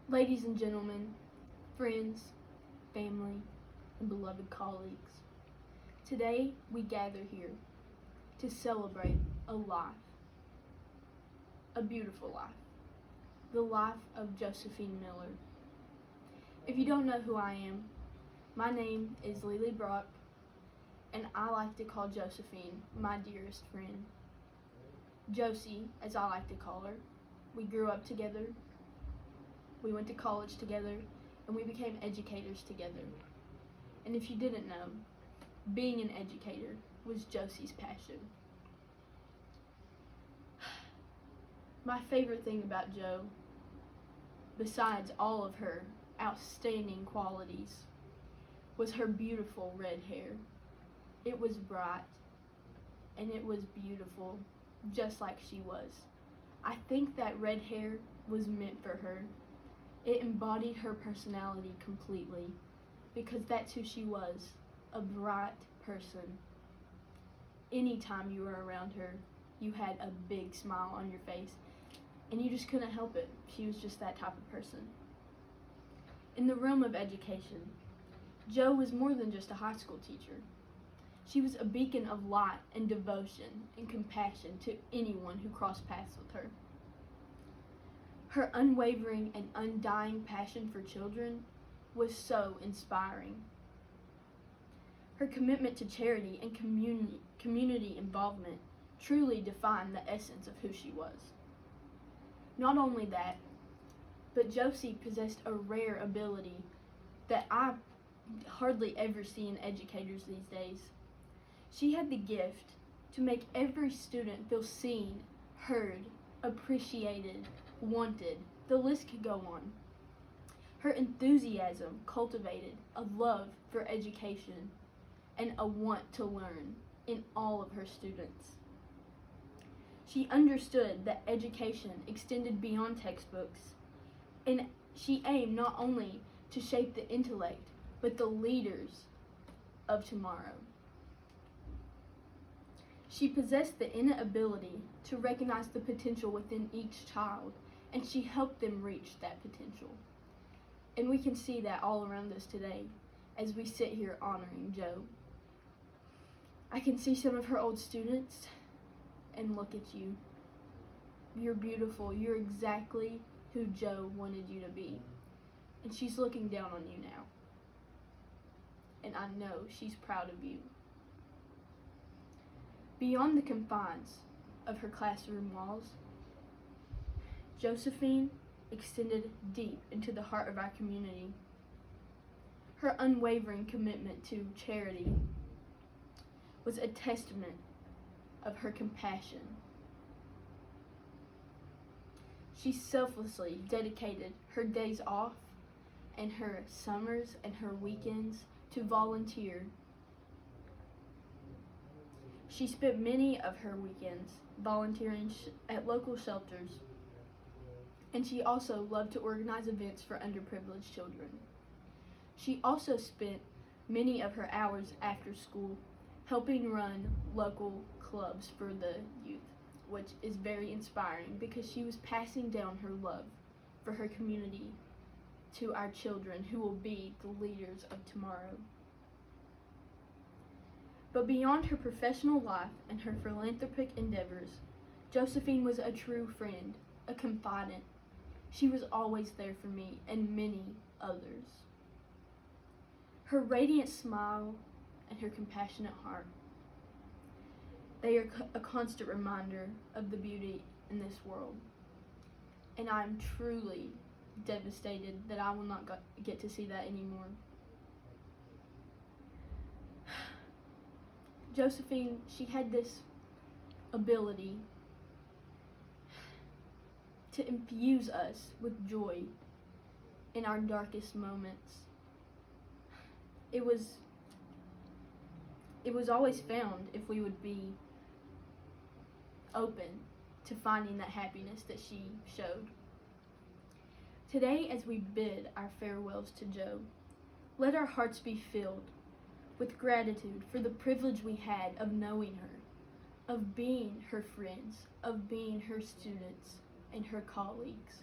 Ladies and gentlemen, friends, family, and beloved colleagues, today we gather here to celebrate a life, a beautiful life, the life of Josephine Miller. If you don't know who I am, my name is Lily Brock, and I like to call Josephine my dearest friend. Josie, as I like to call her. We grew up together, we went to college together, and we became educators together. And if you didn't know, being an educator was Josie's passion. My favorite thing about Jo, besides all of her outstanding qualities, was her beautiful red hair. It was bright, and it was beautiful, just like she was. I think that red hair was meant for her. It embodied her personality completely, because that's who she was, a bright person. Anytime you were around her, you had a big smile on your face, and you just couldn't help it. She was just that type of person. In the realm of education, Jo was more than just a high school teacher. She was a beacon of light and devotion and compassion to anyone who crossed paths with her. Her unwavering and undying passion for children was so inspiring. Her commitment to charity and community involvement truly defined the essence of who she was. Not only that, but Josie possessed a rare ability that I hardly ever see in educators these days. She had the gift to make every student feel seen, heard, appreciated, wanted. The list could go on. Her enthusiasm cultivated a love for education and a want to learn in all of her students. She understood that education extended beyond textbooks, and she aimed not only to shape the intellect, but the leaders of tomorrow. She possessed the innate ability to recognize the potential within each child, and she helped them reach that potential. And we can see that all around us today as we sit here honoring Jo. I can see some of her old students, and look at you. You're beautiful. You're exactly who Jo wanted you to be. And she's looking down on you now. And I know she's proud of you. Beyond the confines of her classroom walls, Josephine extended deep into the heart of our community. Her unwavering commitment to charity was a testament of her compassion. She selflessly dedicated her days off and her summers and her weekends to volunteer. She spent many of her weekends volunteering at local shelters, and she also loved to organize events for underprivileged children. She also spent many of her hours after school helping run local clubs for the youth, which is very inspiring because she was passing down her love for her community to our children who will be the leaders of tomorrow. But beyond her professional life and her philanthropic endeavors, Josephine was a true friend, a confidant. She was always there for me and many others. Her radiant smile and her compassionate heart, they are a constant reminder of the beauty in this world. And I'm truly devastated that I will not get to see that anymore. Josephine, she had this ability to infuse us with joy in our darkest moments. It was always found if we would be open to finding that happiness that she showed. Today, as we bid our farewells to Jo, let our hearts be filled with gratitude for the privilege we had of knowing her, of being her friends, of being her students and her colleagues.